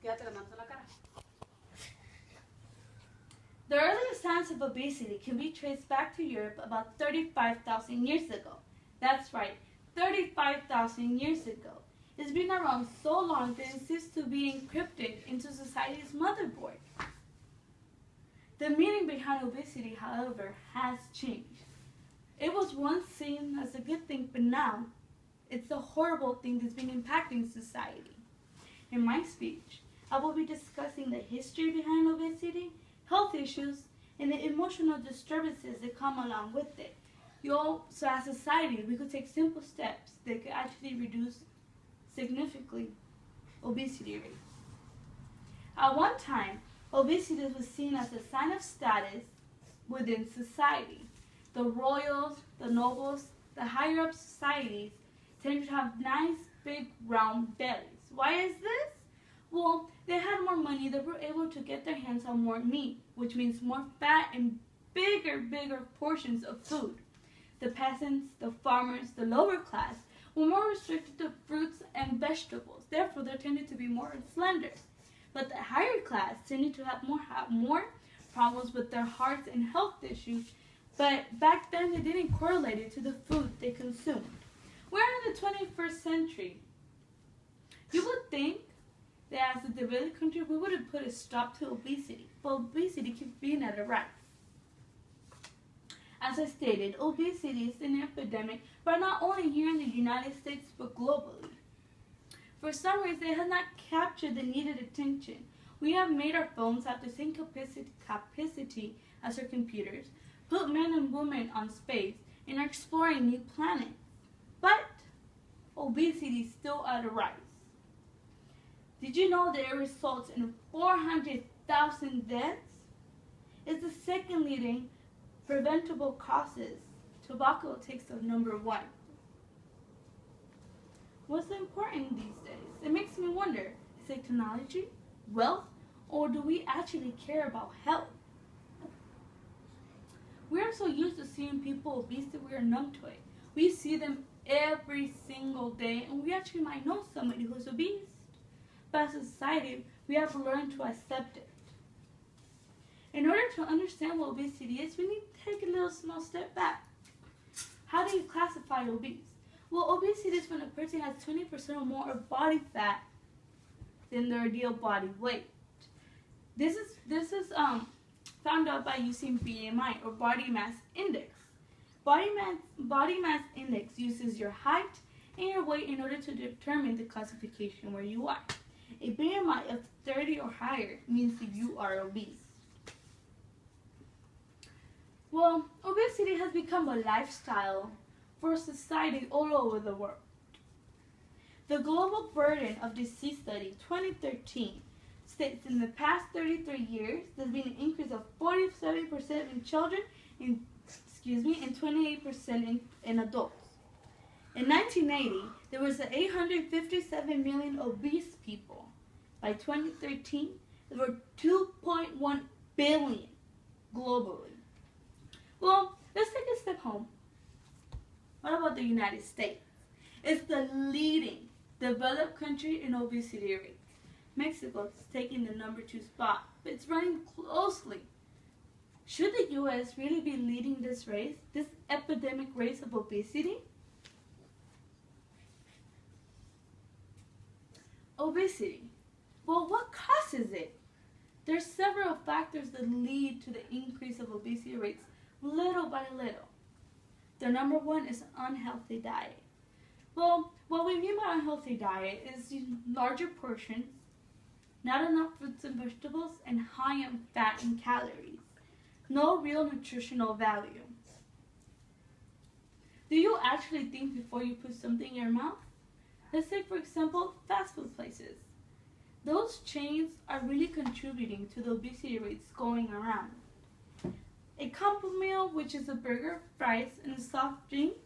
Fíjate las manos en la cara. The earliest signs of obesity can be traced back to Europe about 35,000 years ago. That's right, 35,000 years ago. It's been around so long that it seems to be encrypted into society's motherboard. The meaning behind obesity, however, has changed. It was once seen as a good thing, but now it's a horrible thing that's been impacting society. In my speech, I will be discussing the history behind obesity, health issues, and the emotional disturbances that come along with it. So as a society, we could take simple steps that could actually reduce significantly obesity rates. At one time, obesity was seen as a sign of status within society. The royals, the nobles, the higher up societies tended to have nice, big, round bellies. Why is this? Well, they had more money, they were able to get their hands on more meat, which means more fat and bigger portions of food. The peasants, the farmers, the lower class were more restricted to fruits and vegetables. Therefore, they tended to be more slender. But the higher class tended to have more problems with their hearts and health issues. But back then, they didn't correlate it to the food they consumed. We're in the 21st century. You would think that as a developed country, we would have put a stop to obesity. But obesity keeps being at a rise. As I stated, obesity is an epidemic, but not only here in the United States, but globally. For some reason, it has not captured the needed attention. We have made our phones have the same capacity as our computers, put men and women on space, and are exploring new planets. But obesity is still at a rise. Did you know that it results in 400,000 deaths? It's the second leading preventable causes. Tobacco takes the number 1. What's important these days? It makes me wonder, is it technology, wealth, or do we actually care about health? We are so used to seeing people obese that we are numb to it. We see them every single day, and we actually might know somebody who's obese. But as a society, we have learned to accept it. In order to understand what obesity is, we need to take a little small step back. How do you classify obese? Well, obesity is when a person has 20% or more of body fat than their ideal body weight. This is found out by using BMI, or body mass index. Body mass index uses your height and your weight in order to determine the classification where you are. A BMI of 30 or higher means that you are obese. Well, obesity has become a lifestyle for society all over the world. The Global Burden of Disease Study 2013 states in the past 33 years there's been an increase of 47% in children and 28% in adults. In 1980, there was 857 million obese people. By 2013, there were 2.1 billion globally. Well, let's take a step home. What about the United States? It's the leading developed country in obesity rates. Mexico is taking the number 2 spot, but it's running closely. Should the U.S. really be leading this race, this epidemic race of obesity? Obesity. Well, what causes it? There are several factors that lead to the increase of obesity rates little by little. The number 1 is unhealthy diet. Well, what we mean by unhealthy diet is larger portions, not enough fruits and vegetables, and high in fat and calories. No real nutritional value. Do you actually think before you put something in your mouth? Let's say, for example, fast food places. Those chains are really contributing to the obesity rates going around. A combo meal, which is a burger, fries, and soft drinks,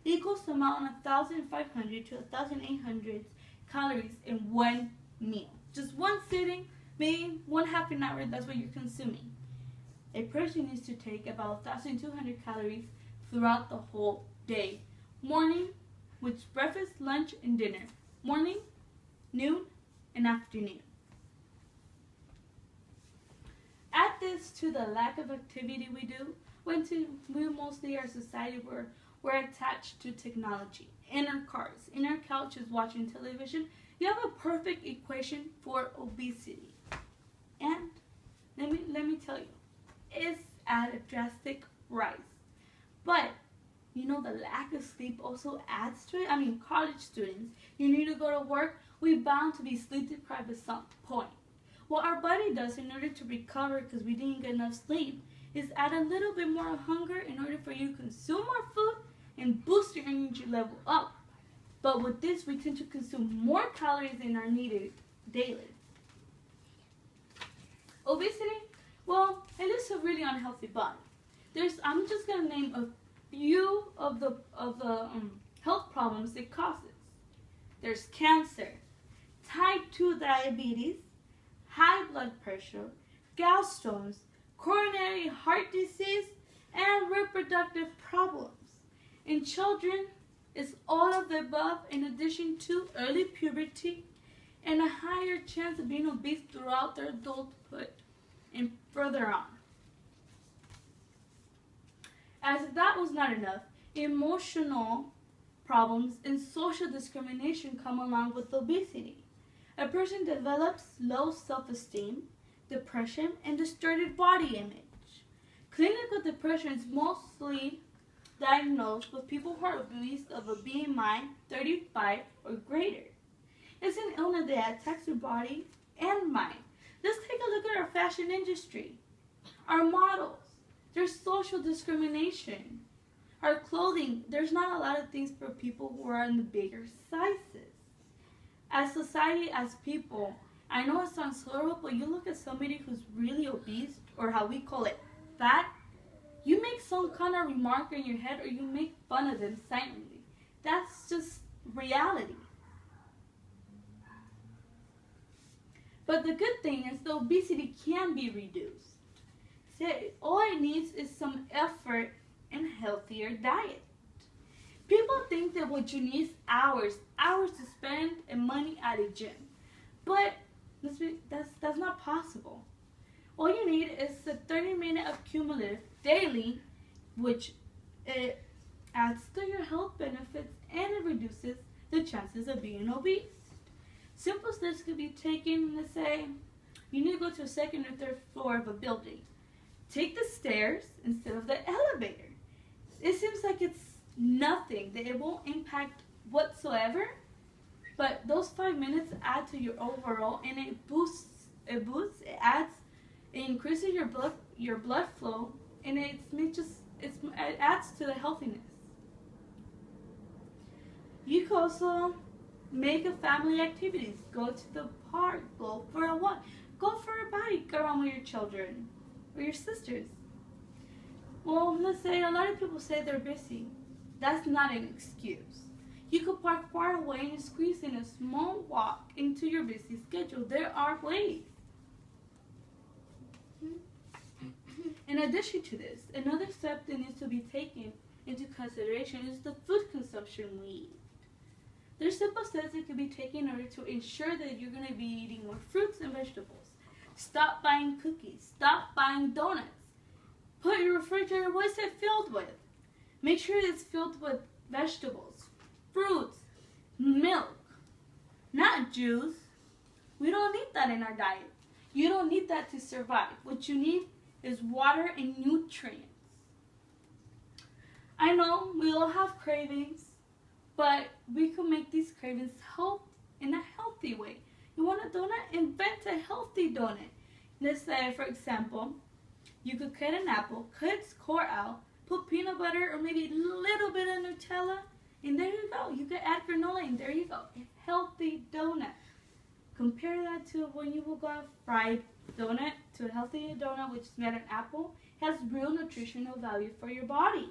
equals to about 1,500 to 1,800 calories in one meal. Just one sitting, maybe 1/2 an hour, that's what you're consuming. A person needs to take about 1,200 calories throughout the whole day. Morning, with breakfast, lunch, and dinner. Morning, noon, and afternoon. this to the lack of activity we do? We mostly are society where we're attached to technology, in our cars, in our couches watching television. You have a perfect equation for obesity. And let me tell you, it's at a drastic rise. But you know, the lack of sleep also adds to it. I mean, college students, you need to go to work, we're bound to be sleep deprived at some point. What our body does in order to recover because we didn't get enough sleep is add a little bit more hunger in order for you to consume more food and boost your energy level up. But with this, we tend to consume more calories than are needed daily. Obesity, well, it is a really unhealthy body. I'm just going to name a few of the health problems it causes. There's cancer, type 2 diabetes, high blood pressure, gallstones, coronary heart disease, and reproductive problems. In children, it's all of the above in addition to early puberty and a higher chance of being obese throughout their adulthood and further on. As if that was not enough, emotional problems and social discrimination come along with obesity. A person develops low self-esteem, depression, and distorted body image. Clinical depression is mostly diagnosed with people who are obese of a BMI 35 or greater. It's an illness that attacks your body and mind. Let's take a look at our fashion industry, our models. There's social discrimination. Our clothing, there's not a lot of things for people who are in the bigger sizes. As society, as people, I know it sounds horrible, but you look at somebody who's really obese, or how we call it, fat, you make some kind of remark in your head or you make fun of them silently. That's just reality. But the good thing is the obesity can be reduced. So all it needs is some effort and healthier diet. People think that what you need is hours to spend and money at a gym. But that's not possible. All you need is a 30-minute of cumulative daily, which it adds to your health benefits and it reduces the chances of being obese. Simple steps could be taken. Let's say you need to go to a second or third floor of a building. Take the stairs instead of the elevator. It seems like it's nothing, that it won't impact whatsoever, but those 5 minutes add to your overall, and it increases your blood flow, and it adds to the healthiness. You can also make a family activities. Go to the park, go for a walk, go for a bike around with your children or your sisters. Well, let's say a lot of people say they're busy. That's not an excuse. You could park far away and squeeze in a small walk into your busy schedule. There are ways. In addition to this, another step that needs to be taken into consideration is the food consumption we eat. There's simple steps that can be taken in order to ensure that you're going to be eating more fruits and vegetables. Stop buying cookies. Stop buying donuts. Put your refrigerator, what is it filled with? Make sure it's filled with vegetables, fruits, milk, not juice. We don't need that in our diet. You don't need that to survive. What you need is water and nutrients. I know we all have cravings, but we can make these cravings help in a healthy way. You want a donut? Invent a healthy donut. Let's say, for example, you could cut an apple, cut its core out, put peanut butter or maybe a little bit of Nutella, and there you go. You could add granola, and there you go. A healthy donut. Compare that to when you will go a fried donut to a healthy donut, which is made of apple. It has real nutritional value for your body.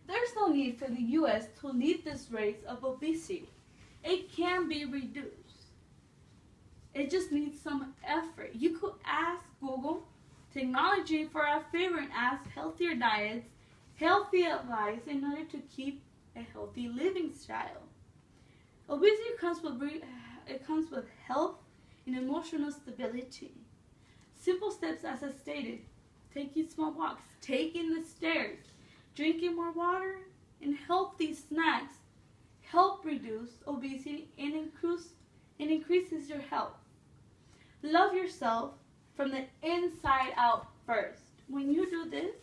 There's no need for the U.S. to lead this race of obesity. It can be reduced. It just needs some effort. You could ask Google technology for our favorite apps, healthier diets, healthy advice in order to keep a healthy living style. Obesity comes with health and emotional stability. Simple steps, as I stated: taking small walks, taking the stairs, drinking more water, and healthy snacks help reduce obesity and increases your health. Love yourself from the inside out first. When you do this,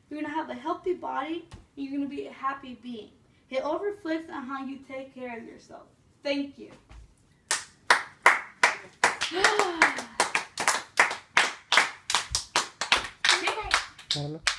you're going to have a healthy body and you're going to be a happy being. It all reflects on how you take care of yourself. Thank you. Carlos.